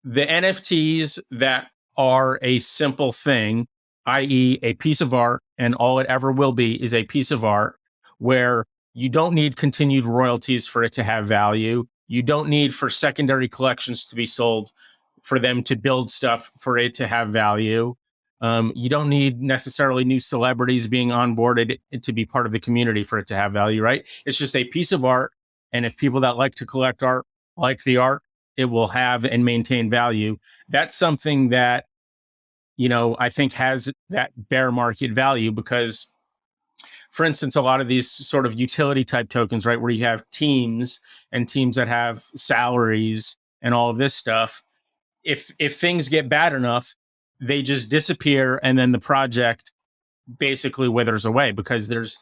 the NFTs that are a simple thing, i.e., a piece of art, and all it ever will be is a piece of art where you don't need continued royalties for it to have value. You don't need for secondary collections to be sold for them to build stuff for it to have value. You don't need necessarily new celebrities being onboarded to be part of the community for it to have value, right? It's just a piece of art. And if people that like to collect art like the art, it will have and maintain value. That's something that, I think has that bear market value because, for instance, a lot of these sort of utility type tokens, right, where you have teams and teams that have salaries and all of this stuff, if things get bad enough, they just disappear and then the project basically withers away because there's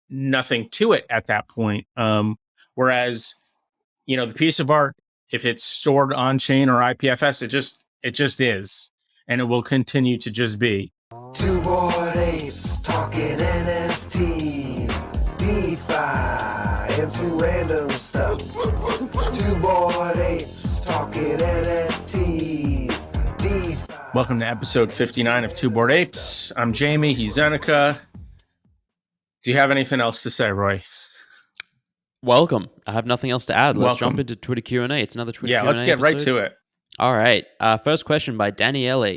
nothing to it at that point. Whereas, the piece of art, if it's stored on chain or IPFS, it just is, and it will continue to just be. Two bored apes talking NFTs, DeFi, and some random stuff. Two bored apes talking NFTs, DeFi. Welcome to episode 59 of Two Bored Apes. I'm Jamie. He's Zeneca. Do you have anything else to say, Roy? Welcome. I have nothing else to add. Let's Welcome. jump into Twitter Q&A. It's another Twitter Yeah, Q&A let's get episode. right to it. All right. First question by Daniele.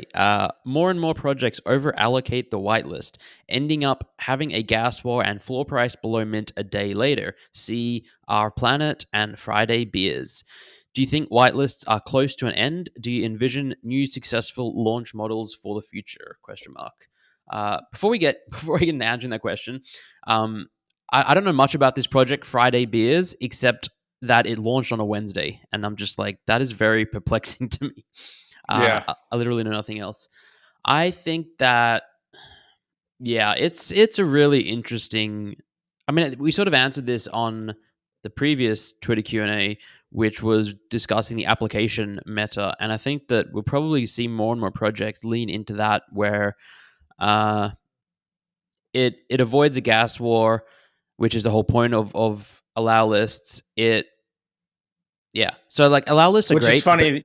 More and more projects over-allocate the whitelist, ending up having a gas war and floor price below mint a day later. See Our Planet and Friday Beers. Do you think whitelists are close to an end? Do you envision new successful launch models for the future? ? Before we get into answering that question, I don't know much about this project, Friday Beers, except that it launched on a Wednesday. And I'm just like, that is very perplexing to me. Yeah. I literally know nothing else. I think that, it's a really interesting... I mean, we sort of answered this on the previous Twitter Q&A, which was discussing the application meta. And I think that we'll probably see more and more projects lean into that where it avoids a gas war, which is the whole point of allow lists. So like allow lists are Which great. is funny,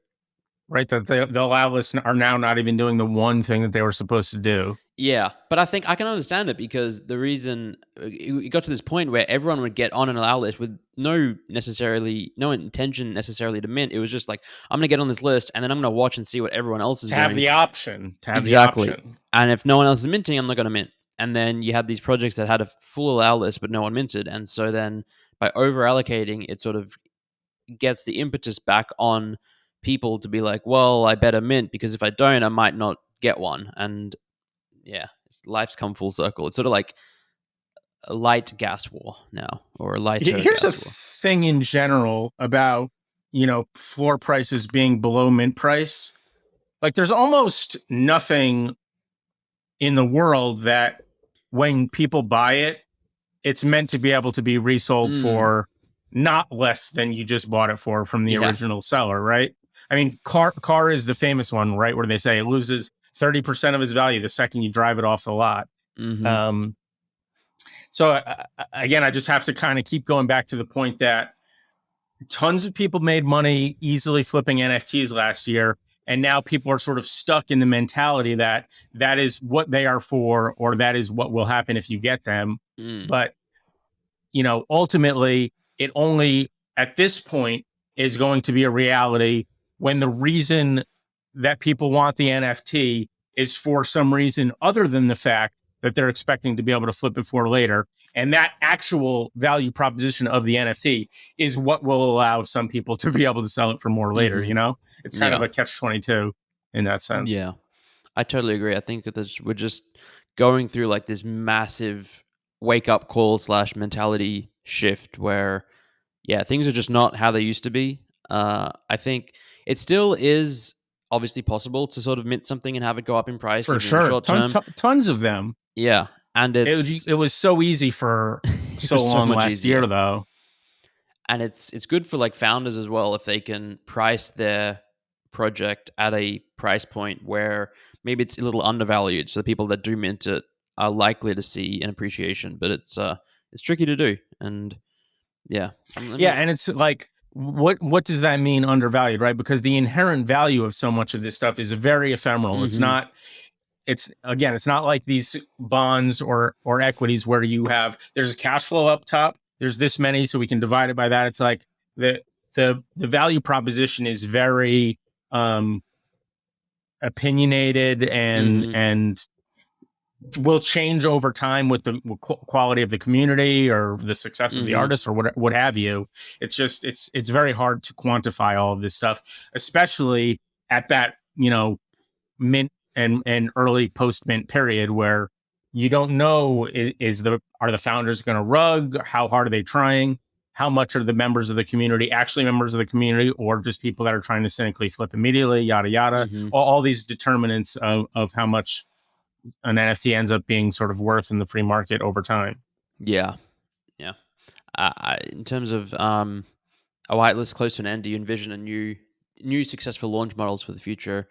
right? That the allow lists are now not even doing the one thing that they were supposed to do. Yeah, but I think I can understand it because the reason it got to this point where everyone would get on an allow list with no intention necessarily to mint. It was just like, I'm going to get on this list and then I'm going to watch and see what everyone else is doing. To have the option. Exactly. And if no one else is minting, I'm not going to mint. And then you had these projects that had a full allow list, but no one minted. And so then by over allocating, it sort of gets the impetus back on people to be like, well, I better mint because if I don't, I might not get one. And yeah, life's come full circle. It's sort of like a light gas war now, or a lighter Here's gas a war. thing in general about, floor prices being below mint price. Like there's almost nothing in the world that when people buy it, it's meant to be able to be resold for not less than you just bought it for from the original seller, right? I mean, car is the famous one, right? Where they say it loses 30% of its value the second you drive it off the lot. Mm-hmm. So again, I just have to kind of keep going back to the point that tons of people made money easily flipping NFTs last year. And now people are sort of stuck in the mentality that is what they are for, or that is what will happen if you get them. But, ultimately, it only at this point is going to be a reality when the reason that people want the NFT is for some reason other than the fact that they're expecting to be able to flip it for later. And that actual value proposition of the NFT is what will allow some people to be able to sell it for more later, It's kind of a catch-22 in that sense. Yeah, I totally agree. I think that we're just going through like this massive wake-up call / mentality shift where, things are just not how they used to be. I think it still is obviously possible to sort of mint something and have it go up in price for in sure. the short term. Tons of them. Yeah, and it was so easy for so long last year, though. And it's good for like founders as well if they can price their project at a price point where maybe it's a little undervalued, so the people that do mint it are likely to see an appreciation. But it's tricky to do, and and it's like what does that mean undervalued, right? Because the inherent value of so much of this stuff is very ephemeral. It's Mm-hmm. not. It's not like these bonds or equities where there's a cash flow up top. There's this many, so we can divide it by that. It's like the value proposition is very opinionated Mm-hmm. and will change over time with the quality of the community or the success of the Mm-hmm. artist or what have you. It's just it's very hard to quantify all of this stuff, especially at that mint and early post mint period where you don't know are the founders going to rug, how hard are they trying, how much are the members of the community actually members of the community or just people that are trying to cynically flip immediately, yada yada, Mm-hmm. all these determinants of how much an NFT ends up being sort of worth in the free market over time. Yeah. Yeah. In terms of a whitelist close to an end, do you envision a new successful launch models for the future?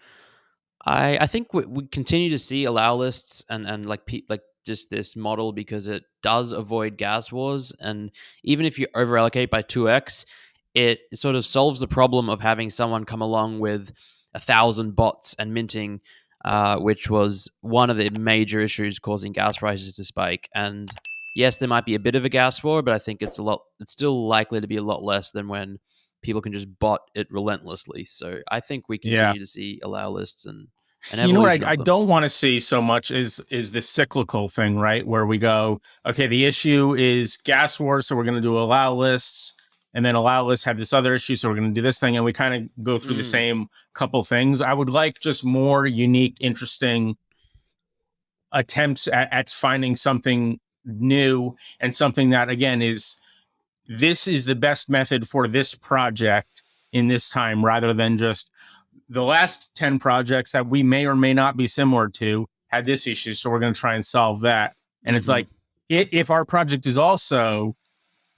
I think we continue to see allow lists and like just this model because it does avoid gas wars, and even if you over allocate by 2x, it sort of solves the problem of having someone come along with 1,000 bots and minting, which was one of the major issues causing gas prices to spike. And yes, there might be a bit of a gas war, but I think it's still likely to be a lot less than when people can just bot it relentlessly. So I think we Yeah. continue to see allow lists and an You know what evolution I of them. don't want to see so much is the cyclical thing, right? Where we go, okay, the issue is gas wars, so we're going to do allow lists, and then allow lists have this other issue, so we're going to do this thing, and we kind of go through the same couple things. I would like just more unique, interesting attempts at finding something new and something that again this is the best method for this project in this time, rather than just the last 10 projects that we may or may not be similar to had this issue, so we're going to try and solve that. And it's like, if our project is also,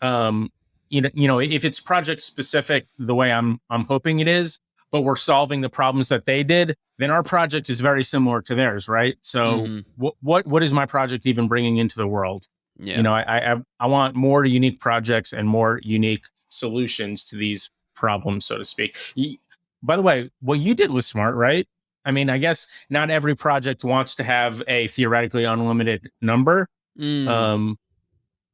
if it's project specific the way I'm hoping it is, but we're solving the problems that they did, then our project is very similar to theirs, right? So what is my project even bringing into the world? Yeah. I want more unique projects and more unique solutions to these problems, so to speak. By the way, what you did was smart, right? I mean, I guess not every project wants to have a theoretically unlimited number,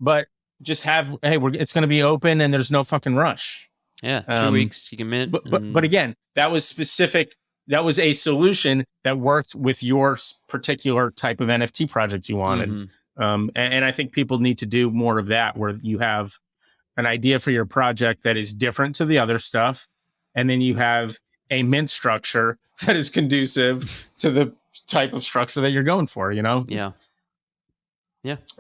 but just have, hey, it's going to be open and there's no fucking rush. Yeah, 2 weeks you can mint. But again, that was specific. That was a solution that worked with your particular type of NFT project you wanted. And I think people need to do more of that, where you have an idea for your project that is different to the other stuff, and then you have a mint structure that is conducive to the type of structure that you're going for, Yeah.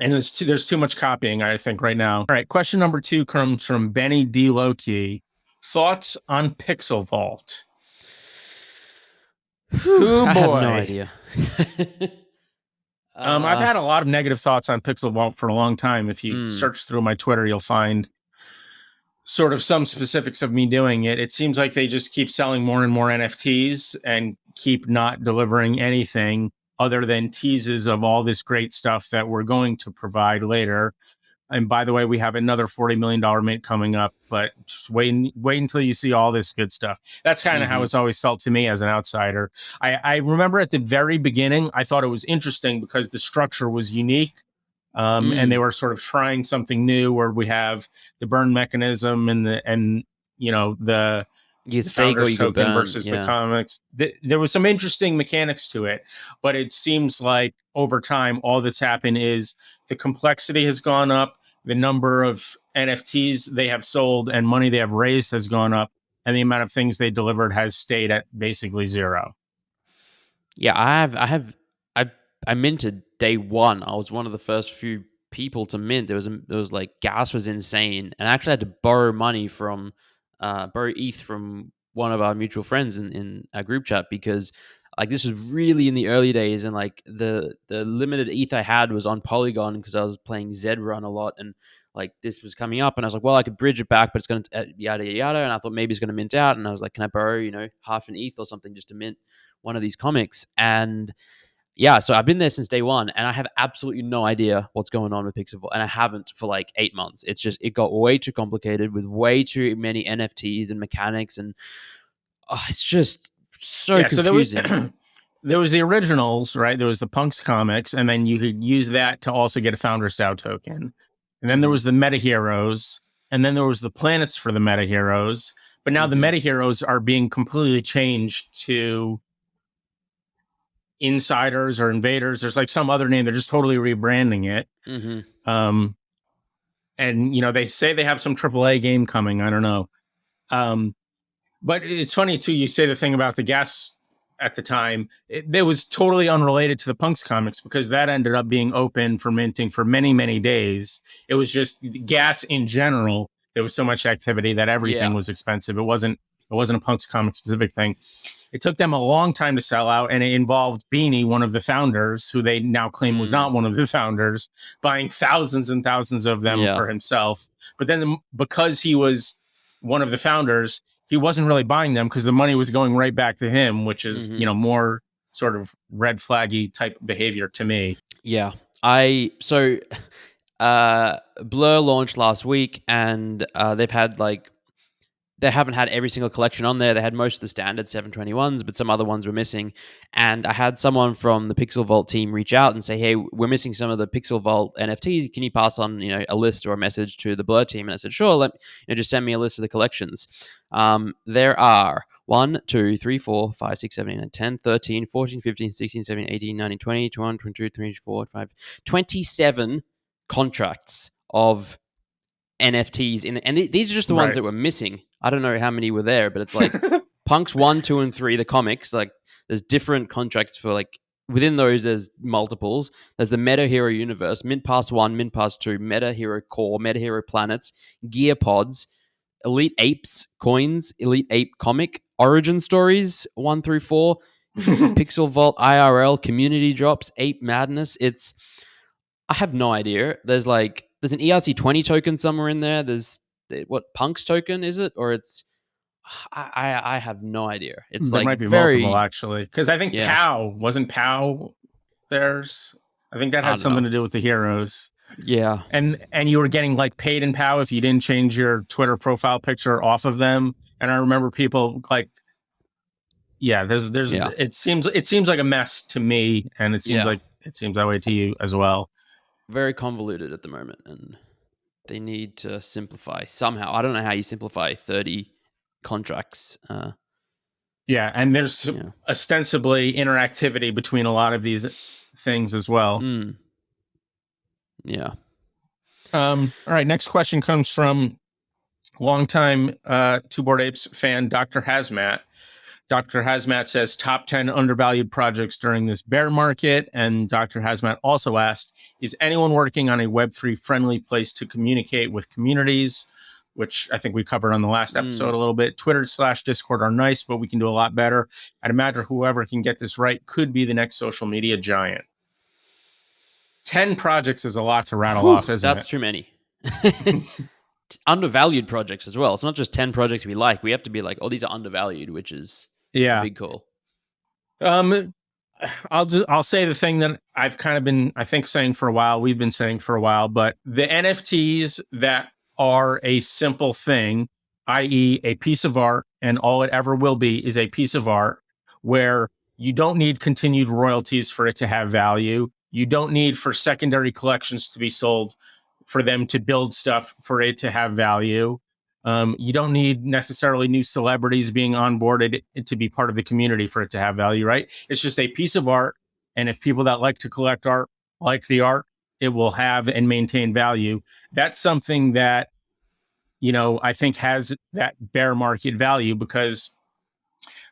And there's too much copying, I think, right now. All right, question number 2 comes from Benny D. Loki. Thoughts on PixelVault? I have no idea. I've had a lot of negative thoughts on PixelVault for a long time. If you search through my Twitter, you'll find sort of some specifics of me doing it. It seems like they just keep selling more and more NFTs and keep not delivering anything other than teases of all this great stuff that we're going to provide later. And by the way, we have another $40 million mint coming up, but just wait until you see all this good stuff. That's kind of how it's always felt to me as an outsider. I remember at the very beginning, I thought it was interesting because the structure was unique. And they were sort of trying something new where we have the burn mechanism and the founder's token versus the comics. There was some interesting mechanics to it, but it seems like over time, all that's happened is the complexity has gone up, the number of NFTs they have sold and money they have raised has gone up, and the amount of things they delivered has stayed at basically zero. Yeah, I minted day one. I was one of the first few people to mint. There was like gas was insane, and I actually had to borrow money from borrow ETH from one of our mutual friends in our group chat, because like this was really in the early days, and like the limited ETH I had was on Polygon because I was playing Zed Run a lot, and like this was coming up, and I was like, well, I could bridge it back, but it's going to yada yada yada, and I thought maybe it's going to mint out, and I was like, can I borrow half an ETH or something just to mint one of these comics? And yeah, so I've been there since day one, and I have absolutely no idea what's going on with PixelVault, and I haven't for like 8 months. It's just it got way too complicated with way too many NFTs and mechanics, and it's just so Yeah, so there was confusing. there was the originals, right? There was the Punks comics, and then you could use that to also get a Founder Style token. And then there was the Meta Heroes, and then there was the planets for the Meta Heroes. But now the Meta Heroes are being completely changed to Insiders or Invaders. There's like some other name. They're just totally rebranding it. And they say they have some AAA game coming. I don't know. But it's funny too. You say the thing about the gas at the time. It was totally unrelated to the Punks comics because that ended up being open for minting for many, many days. It was just gas in general. There was so much activity that everything was expensive. It wasn't a Punks comic specific thing. It took them a long time to sell out, and it involved Beanie, one of the founders, who they now claim was not one of the founders, buying thousands and thousands of them for himself. But then because he was one of the founders, he wasn't really buying them because the money was going right back to him, which is, more sort of red flaggy type behavior to me. Yeah. Blur launched last week, and they haven't had every single collection on there. They had most of the standard 721s, but some other ones were missing. And I had someone from the PixelVault team reach out and say, "Hey, we're missing some of the PixelVault NFTs. Can you pass on, a list or a message to the Blur team?" And I said, "Sure. Just send me a list of the collections." There are 1, 2, 3, 4, 5, 6, 7, 8, 9, 10, 13, 14, 15, 16, 17, 18, 19, 20, 21, 22, 23, 24, 25, 27 contracts of NFTs and these are just the ones that were missing. I don't know how many were there, but it's like Punks 1, 2, and 3, the comics. Like there's different contracts for like within those. There's multiples. There's the Meta Hero Universe, Mint Pass 1, Mint Pass 2, Meta Hero Core, Meta Hero Planets, Gear Pods, Elite Apes coins, Elite Ape comic, Origin Stories 1 through 4, PixelVault IRL community drops, Ape Madness. I have no idea. There's an ERC20 token somewhere in there. There's what Punk's token is it, or it's I have no idea. It's there like might be multiple actually, because I think POW wasn't POW theirs. I think that had something to do with the heroes. Yeah, and you were getting like paid in POW if you didn't change your Twitter profile picture off of them. And I remember people like, there's it seems like a mess to me, and it seems like it seems that way to you as well. Very convoluted at the moment, and they need to simplify somehow. I don't know how you simplify 30 contracts. And there's ostensibly interactivity between a lot of these things as well. Yeah. All right. Next question comes from longtime Two Bored Apes fan, Dr. Hazmat. Dr. Hazmat says top 10 undervalued projects during this bear market. And Dr. Hazmat also asked, is anyone working on a Web3 friendly place to communicate with communities? Which I think we covered on the last episode a little bit. Twitter/Discord are nice, but we can do a lot better. I'd imagine whoever can get this right could be the next social media giant. 10 projects is a lot to rattle off, isn't it? That's too many. Undervalued projects as well. It's not just 10 projects we like. We have to be like, oh, these are undervalued, which is a big call. I'll say the thing that I've kind of been, I think, saying for a while, we've been saying for a while, but the NFTs that are a simple thing, i.e. a piece of art, and all it ever will be is a piece of art where you don't need continued royalties for it to have value. You don't need for secondary collections to be sold for them to build stuff for it to have value. You don't need necessarily new celebrities being onboarded to be part of the community for it to have value, right? It's just a piece of art. And if people that like to collect art like the art, it will have and maintain value. That's something that, I think has that bear market value because,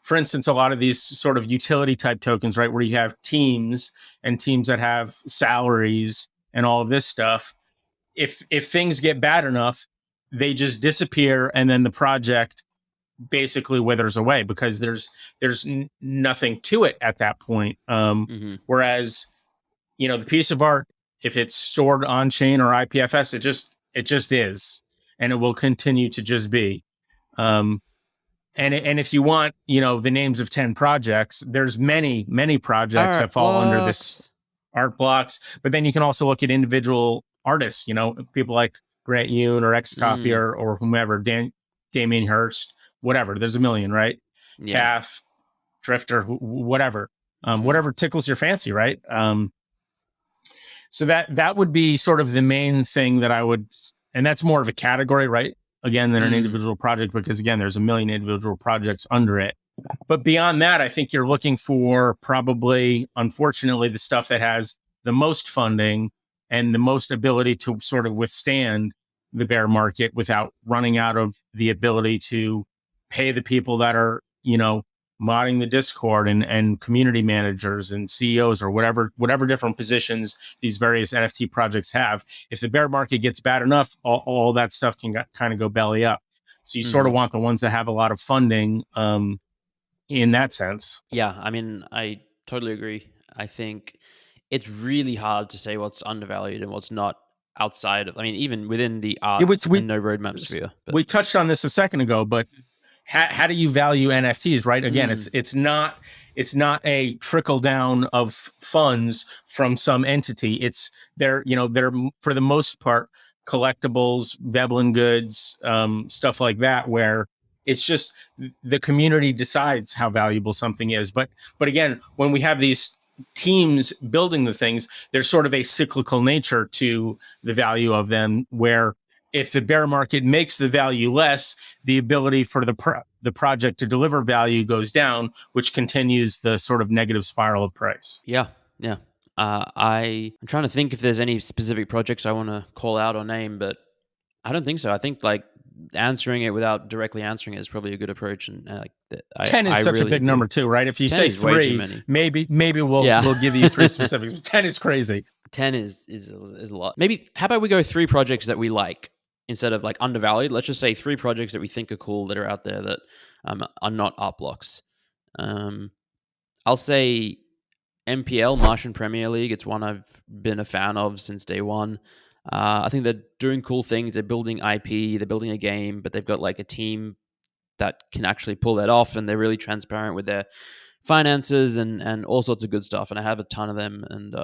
for instance, a lot of these sort of utility type tokens, right, where you have teams and teams that have salaries and all of this stuff, if things get bad enough, they just disappear, and then the project basically withers away because there's nothing to it at that point. Whereas, the piece of art, if it's stored on chain or IPFS, it just is, and it will continue to just be. and if you want, the names of 10 projects, there's many projects that Art fall under this blocks. art blocks. But then you can also look at individual artists, people like Grant Yoon or Xcopy or whomever, Damien Hirst, whatever. There's a million, right? Yeah. Kath, Drifter, whatever. Whatever tickles your fancy, right? So that would be sort of the main thing that I would, and that's more of a category, right? Again, than an individual project, because again, there's a million individual projects under it. But beyond that, I think you're looking for probably, unfortunately, the stuff that has the most funding and the most ability to sort of withstand the bear market without running out of the ability to pay the people that are, modding the Discord and community managers and CEOs or whatever different positions these various NFT projects have. If the bear market gets bad enough, all that stuff can kind of go belly up. So you sort of want the ones that have a lot of funding in that sense. Yeah, I mean, I totally agree. I think it's really hard to say what's undervalued and what's not outside of, I mean, even within the art and no roadmap sphere. But. We touched on this a second ago, but how do you value NFTs, right? Again, it's not a trickle down of funds from some entity. They're for the most part collectibles, Veblen goods, stuff like that, where it's just the community decides how valuable something is. But again, when we have these teams building the things, there's sort of a cyclical nature to the value of them, where if the bear market makes the value less, the ability for the project to deliver value goes down, which continues the sort of negative spiral of price. Yeah. I'm trying to think if there's any specific projects I want to call out or name, but I don't think so. I think like answering it without directly answering it is probably a good approach. And 10 is such a big number too, right? If you say 3, maybe we'll give you 3 specifics. 10 is crazy. 10 is a lot. Maybe how about we go 3 projects that we like instead of like undervalued? Let's just say 3 projects that we think are cool that are out there that are not art blocks. I'll say MPL, Martian Premier League. It's one I've been a fan of since day one. I think they're doing cool things. They're building IP, they're building a game, but they've got like a team that can actually pull that off, and they're really transparent with their finances and all sorts of good stuff. And I have a ton of them, and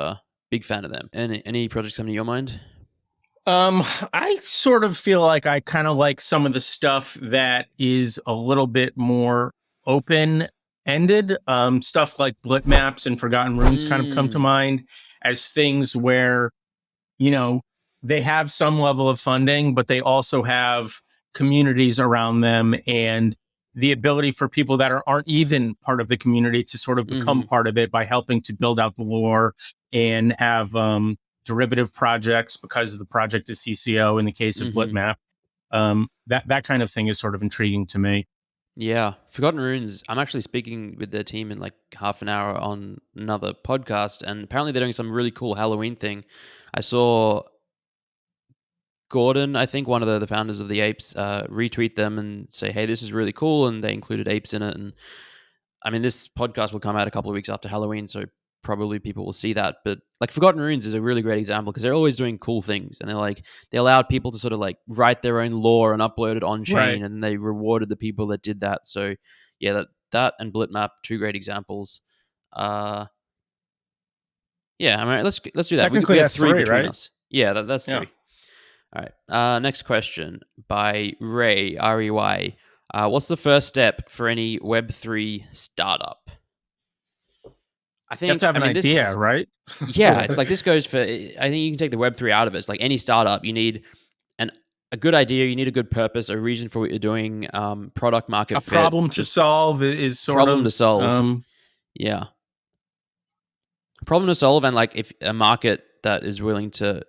big fan of them. Any projects come to your mind? I sort of feel like I kind of like some of the stuff that is a little bit more open-ended. Stuff like Blit Maps and Forgotten Runes kind of come to mind as things where, they have some level of funding, but they also have communities around them and the ability for people that aren't even part of the community to sort of become part of it by helping to build out the lore and have derivative projects because the project is CCO in the case of Blitmap. That kind of thing is sort of intriguing to me. Yeah. Forgotten Runes, I'm actually speaking with their team in like half an hour on another podcast, and apparently they're doing some really cool Halloween thing. I saw Gordon, I think one of the founders of the Apes, retweet them and say, hey, this is really cool, and they included apes in it. And I mean, this podcast will come out a couple of weeks after Halloween, so probably people will see that. But like Forgotten Runes is a really great example because they're always doing cool things, and they allowed people to sort of like write their own lore and upload it on chain, right. And they rewarded the people that did that. So yeah, that and Blitmap, 2 great examples. Yeah, I mean, let's do that. Technically, we have 3 between right? us. Yeah, that's 3. All right. Next question by Ray, R-E-Y. What's the first step for any Web3 startup? I think you have to have an idea, right? Yeah, it's like this goes for, I think you can take the Web3 out of it. It's like any startup, you need a good idea, you need a good purpose, a reason for what you're doing, product market fit. A problem to solve is sort of... Problem to solve. Yeah. A problem to solve, and like if a market that is willing to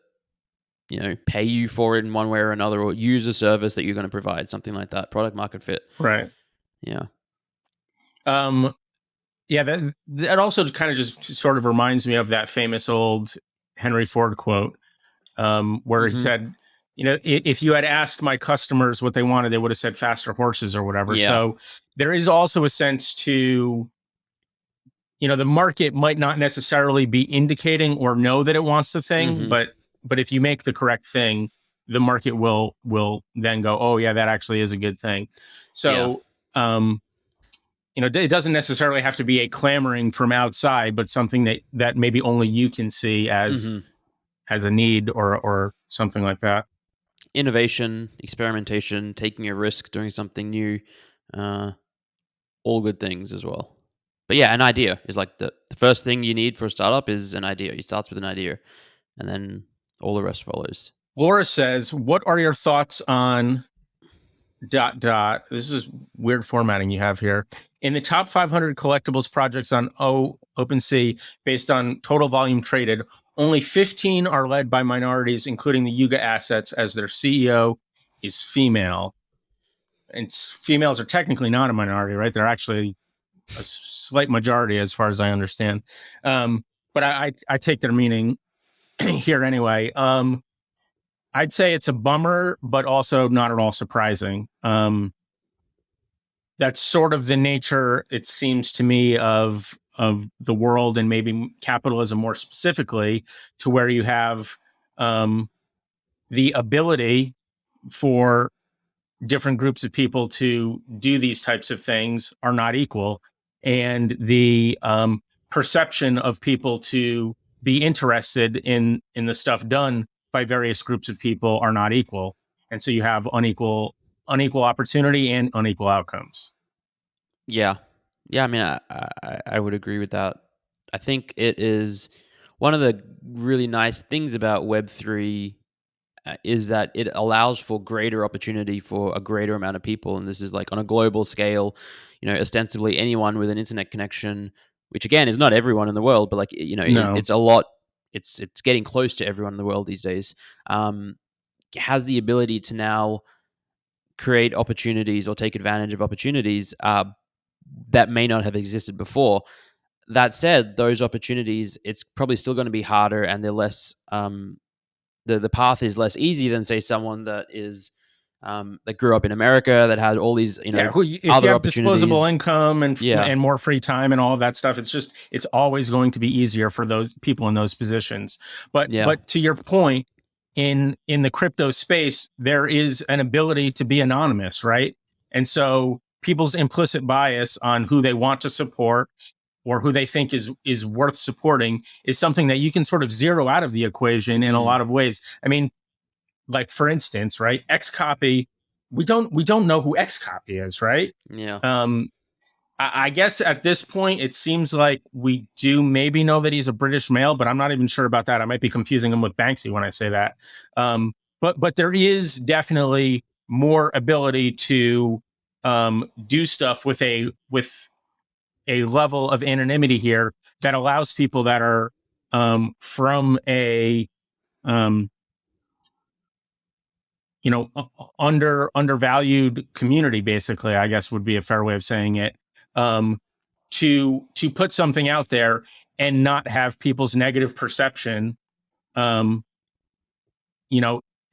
pay you for it in one way or another, or use a service that you're going to provide, something like that. Product market fit. Right. Yeah. Yeah, that also kind of just sort of reminds me of that famous old Henry Ford quote, where he said, if you had asked my customers what they wanted, they would have said faster horses or whatever. Yeah. So there is also a sense to, the market might not necessarily be indicating or know that it wants the thing, but if you make the correct thing, the market will then go, oh yeah, that actually is a good thing. So it doesn't necessarily have to be a clamoring from outside, but something that maybe only you can see as a need or something like that. Innovation, experimentation, taking a risk, doing something new, all good things as well. But yeah, an idea is like the first thing you need for a startup is an idea. It starts with an idea, and then all the rest follows. Laura says, what are your thoughts on ... This is weird formatting you have here. In the top 500 collectibles projects on OpenSea, based on total volume traded, only 15 are led by minorities, including the Yuga Assets, as their CEO is female. And females are technically not a minority, right? They're actually a slight majority, as far as I understand. But I take their meaning here anyway. I'd say it's a bummer, but also not at all surprising. That's sort of the nature, it seems to me, of the world, and maybe capitalism more specifically, to where you have the ability for different groups of people to do these types of things are not equal, and the perception of people to be interested in the stuff done by various groups of people are not equal, and so you have unequal opportunity and unequal outcomes. Yeah, yeah. I mean, I would agree with that. I think it is one of the really nice things about Web3 is that it allows for greater opportunity for a greater amount of people, and this is like on a global scale. Ostensibly anyone with an internet connection, which again is not everyone in the world, but like No. it's a lot. It's getting close to everyone in the world these days. Has the ability to now create opportunities or take advantage of opportunities that may not have existed before. That said, those opportunities, it's probably still going to be harder, and they're less. The path is less easy than, say, someone that is that grew up in America, that had all these If other you have disposable opportunities. income and Yeah. more free time and all of that stuff, it's always going to be easier for those people in those positions. But to your point, in the crypto space, there is an ability to be anonymous, right? And so people's implicit bias on who they want to support or who they think is worth supporting is something that you can sort of zero out of the equation in a lot of ways. I mean, like, for instance, right, Xcopy, we don't know who Xcopy is, right? Yeah. I guess at this point it seems like we do maybe know that he's a British male, but I'm not even sure about that. I might be confusing him with Banksy when I say that. But there is definitely more ability to do stuff with a level of anonymity here that allows people that are from a undervalued community, basically, I guess would be a fair way of saying it, to put something out there and not have people's negative perception,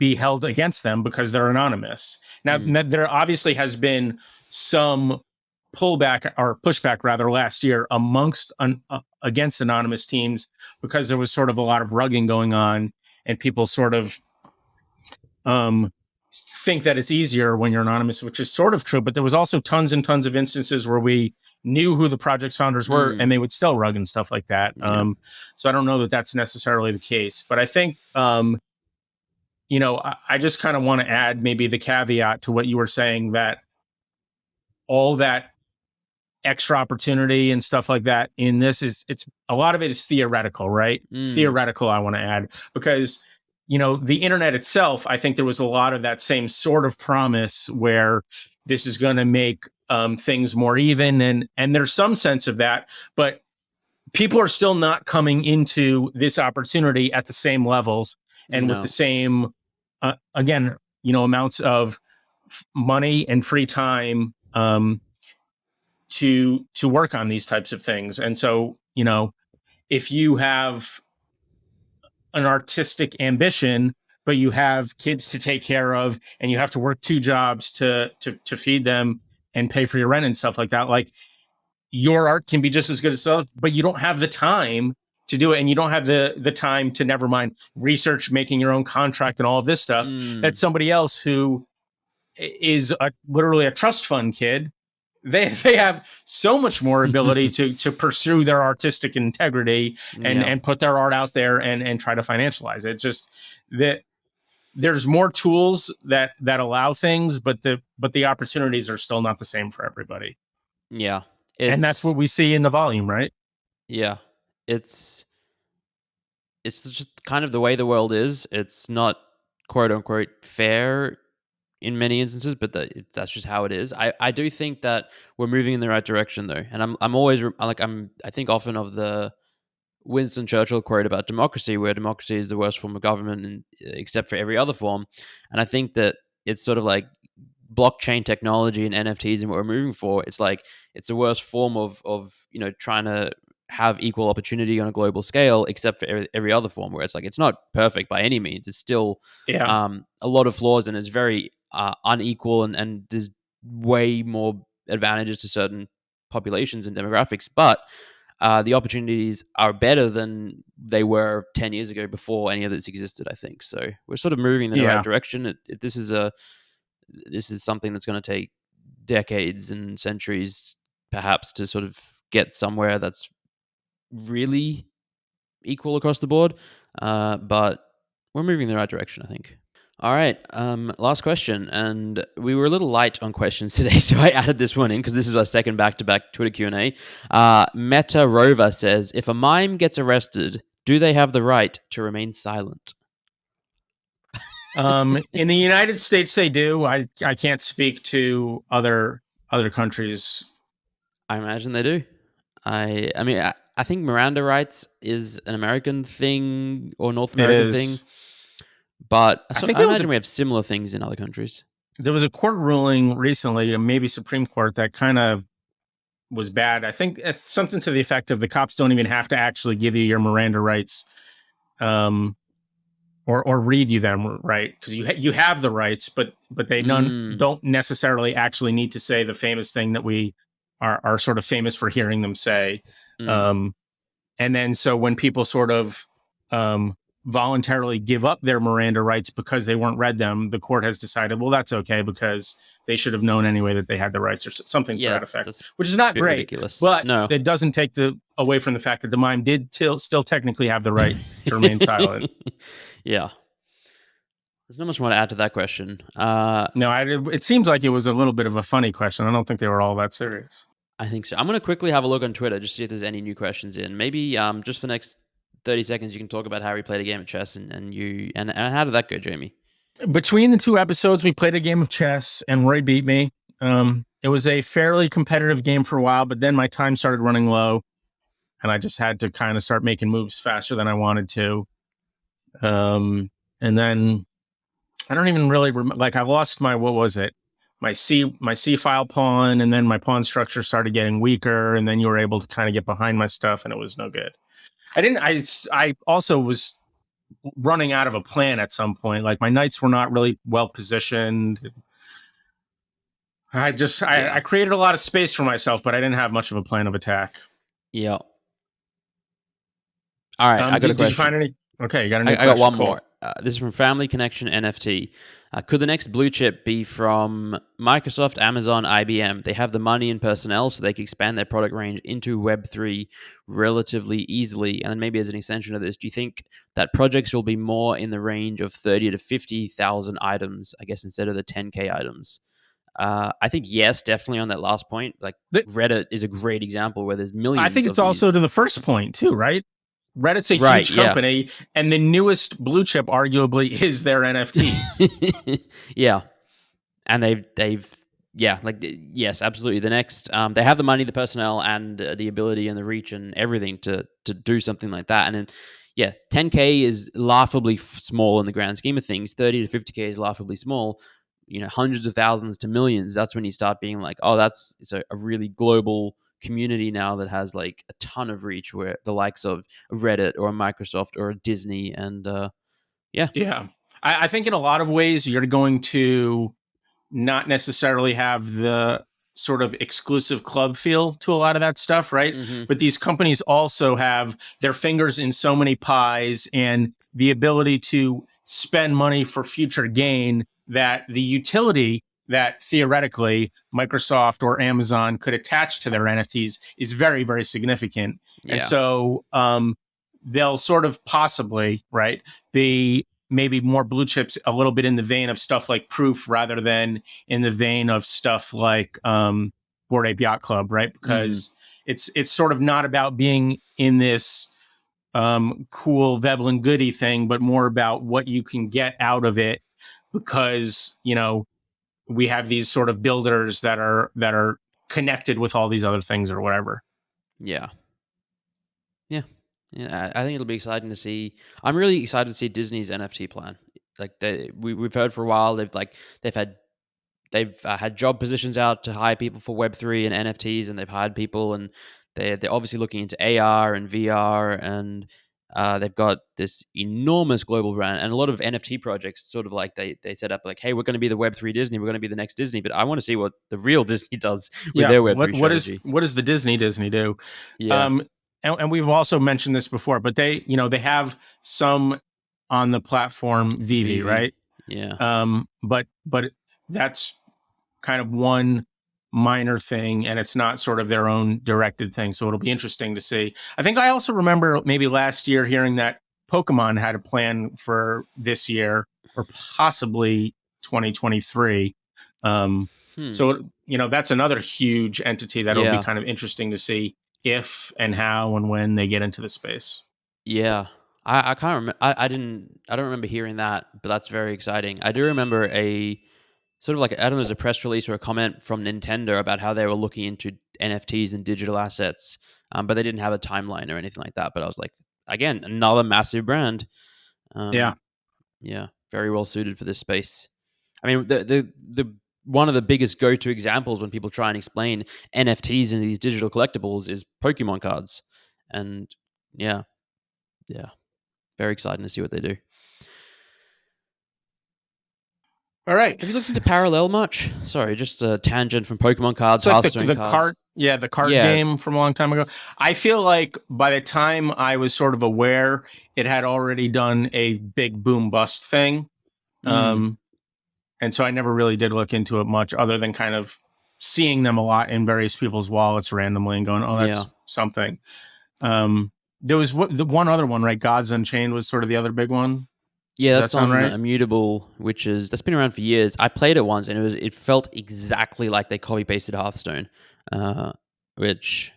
be held against them because they're anonymous. Now, there obviously has been some pullback or pushback rather last year amongst against anonymous teams, because there was sort of a lot of rugging going on, and people sort of think that it's easier when you're anonymous, which is sort of true. But there was also tons and tons of instances where we knew who the project's founders were, and they would still rug and stuff like that. So I don't know that that's necessarily the case, but I think, I just kind of want to add maybe the caveat to what you were saying, that all that extra opportunity and stuff like that in this it's a lot of it is theoretical, right? Theoretical, I want to add, because the internet itself, I think there was a lot of that same sort of promise where this is going to make things more even, and there's some sense of that, but people are still not coming into this opportunity at the same levels and with the same amounts of money and free time to work on these types of things. And so, if you have an artistic ambition, but you have kids to take care of, and you have to work 2 jobs to feed them and pay for your rent and stuff like that, like, your art can be just as good as stuff, but you don't have the time to do it, and you don't have the time to, never mind research, making your own contract and all of this stuff, that somebody else who is literally a trust fund kid they have so much more ability to pursue their artistic integrity and Yeah. put their art out there and try to financialize it. It's just that there's more tools that allow things, but the opportunities are still not the same for everybody. Yeah. And that's what we see in the volume, right? Yeah. It's just kind of the way the world is. It's not quote unquote fair in many instances, but that's just how it is. I do think that we're moving in the right direction though, and I'm always I think often of the Winston Churchill quote about democracy, where democracy is the worst form of government, except for every other form. And I think that it's sort of like blockchain technology and NFTs and what we're moving for. It's like it's the worst form of trying to have equal opportunity on a global scale, except for every other form, where it's like it's not perfect by any means. It's still a lot of flaws and it's very unequal, and there's way more advantages to certain populations and demographics, but the opportunities are better than they were 10 years ago before any of this existed, I think. So we're sort of moving in the right direction. This is something that's going to take decades and centuries perhaps to sort of get somewhere that's really equal across the board. But we're moving in the right direction, I think. All right, last question, and we were a little light on questions today, so I added this one in because this is our second back-to-back Twitter Q&A. Meta Rover says, if a mime gets arrested, do they have the right to remain silent? In the United States, they do. I can't speak to other countries. I imagine they do. I mean, I think Miranda rights is an American thing or North American thing, but I imagine we have similar things in other countries. There was a court ruling recently, maybe Supreme Court, that kind of was bad. I think it's something to the effect of the cops don't even have to actually give you your Miranda rights, or read you them, right? Because you have the rights, but they don't necessarily actually need to say the famous thing that we are sort of famous for hearing them say. And then so when people sort of voluntarily give up their Miranda rights because they weren't read them, the court has decided, well, that's okay because they should have known anyway that they had the rights or something to that effect, which is not great. Ridiculous. But no, it doesn't take away from the fact that the mime did still technically have the right to remain silent. Yeah. There's not much more to add to that question. No, it seems like it was a little bit of a funny question. I don't think they were all that serious. I think so. I'm going to quickly have a look on Twitter just to see if there's any new questions in. Maybe just for the next 30 seconds, you can talk about how we played a game of chess and how did that go, Jamie? Between the two episodes, we played a game of chess and Roy beat me. It was a fairly competitive game for a while, but then my time started running low and I just had to kind of start making moves faster than I wanted to. And then I don't even really remember, like I lost my, what was it? My C file pawn, and then my pawn structure started getting weaker, and then you were able to kind of get behind my stuff, and it was no good. I also was running out of a plan at some point. Like my knights were not really well positioned. I created a lot of space for myself, but I didn't have much of a plan of attack. Yeah. All right, I got a question. Did you find any? Okay, you got any? I got one more. This is from Family Connection NFT. Could the next blue chip be from Microsoft, Amazon, IBM? They have the money and personnel, so they can expand their product range into Web3 relatively easily. And then maybe as an extension of this, do you think that projects will be more in the range of 30 to 50,000 items, I guess, instead of the 10K items? I think yes, definitely on that last point. Like Reddit is a great example where there's millions. I think it's also to the first point too, right? Reddit's a huge company, and the newest blue chip arguably is their NFTs. Yeah, and yes, absolutely. The next, they have the money, the personnel, and the ability and the reach and everything to do something like that. And then, 10K is laughably small in the grand scheme of things. 30 to 50K is laughably small. Hundreds of thousands to millions. That's when you start being like, oh, it's a really global community now that has like a ton of reach, where the likes of Reddit or a Microsoft or a Disney and I think in a lot of ways you're going to not necessarily have the sort of exclusive club feel to a lot of that stuff, right? But these companies also have their fingers in so many pies and the ability to spend money for future gain that the utility that theoretically Microsoft or Amazon could attach to their NFTs is very, very significant. Yeah. And so they'll sort of possibly, right, be maybe more blue chips a little bit in the vein of stuff like Proof rather than in the vein of stuff like Bored Ape Yacht Club, right? Because it's sort of not about being in this cool Veblen goody thing, but more about what you can get out of it because, we have these sort of builders that are connected with all these other things or whatever. Yeah. Yeah. Yeah. I think it'll be exciting to see. I'm really excited to see Disney's NFT plan. Like we've heard for a while they've had job positions out to hire people for Web3 and NFTs, and they've hired people, and they're obviously looking into AR and VR, and they've got this enormous global brand and a lot of NFT projects. Sort of like they set up like, hey, we're going to be the Web3 Disney, we're going to be the next Disney, but I want to see what the real Disney does with their Web3 strategy. What does the Disney do? Yeah. And we've also mentioned this before, but they have some on the platform Vivi, right? Yeah. But that's kind of one minor thing, and it's not sort of their own directed thing. So it'll be interesting to see. I think I also remember maybe last year hearing that Pokemon had a plan for this year or possibly 2023. So, that's another huge entity that'll be kind of interesting to see if and how and when they get into the space. Yeah. I can't remember. I don't remember hearing that, but that's very exciting. I do remember a sort of like, I don't know, there's a press release or a comment from Nintendo about how they were looking into NFTs and digital assets, but they didn't have a timeline or anything like that. But I was like, again, another massive brand. Yeah, very well suited for this space. I mean, the one of the biggest go-to examples when people try and explain NFTs and these digital collectibles is Pokemon cards, and yeah, very exciting to see what they do. All right. Have you looked into Parallel much? Sorry, just a tangent from Pokemon cards, it's like Hearthstone the cards. card, the card game from a long time ago. I feel like by the time I was sort of aware, it had already done a big boom bust thing. And so I never really did look into it much other than kind of seeing them a lot in various people's wallets randomly and going, oh, that's something. There was the one other one, right? Gods Unchained was sort of the other big one. Yeah, that's on right? Immutable, that's been around for years. I played it once, and it felt exactly like they copy pasted Hearthstone, which,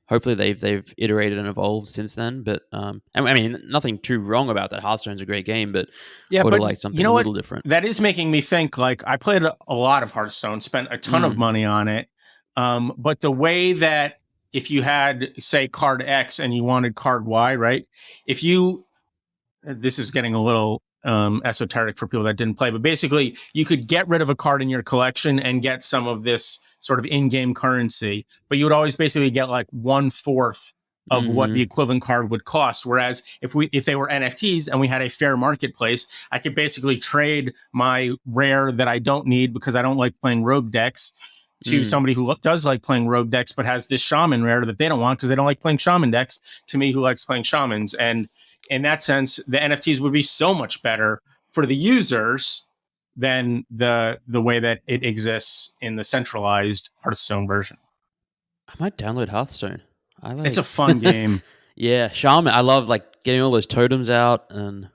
hopefully they've iterated and evolved since then. But I mean, nothing too wrong about that. Hearthstone's a great game, but would have liked something a little different. That is making me think. Like, I played a lot of Hearthstone, spent a ton of money on it, but the way that if you had, say, card X and you wanted card Y, right? This is getting a little esoteric for people that didn't play, but basically you could get rid of a card in your collection and get some of this sort of in-game currency, but you would always basically get like 1/4 of what the equivalent card would cost. Whereas if they were NFTs and we had a fair marketplace, I could basically trade my rare that I don't need because I don't like playing rogue decks to somebody who does like playing rogue decks but has this shaman rare that they don't want because they don't like playing shaman decks, to me who likes playing shamans. And in that sense, the NFTs would be so much better for the users than the way that it exists in the centralized Hearthstone version. I might download Hearthstone. It's a fun game. Yeah, Shaman. I love like getting all those totems out and.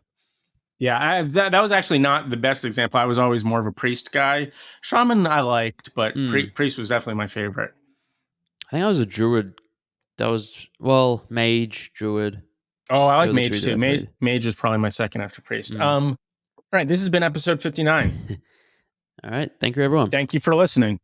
Yeah, that was actually not the best example. I was always more of a priest guy. Shaman I liked, but priest was definitely my favorite. I think I was a druid. That was mage, druid. Oh, I like mage too. Mage is probably my second after priest. All right, this has been episode 59. All right, thank you everyone. Thank you for listening.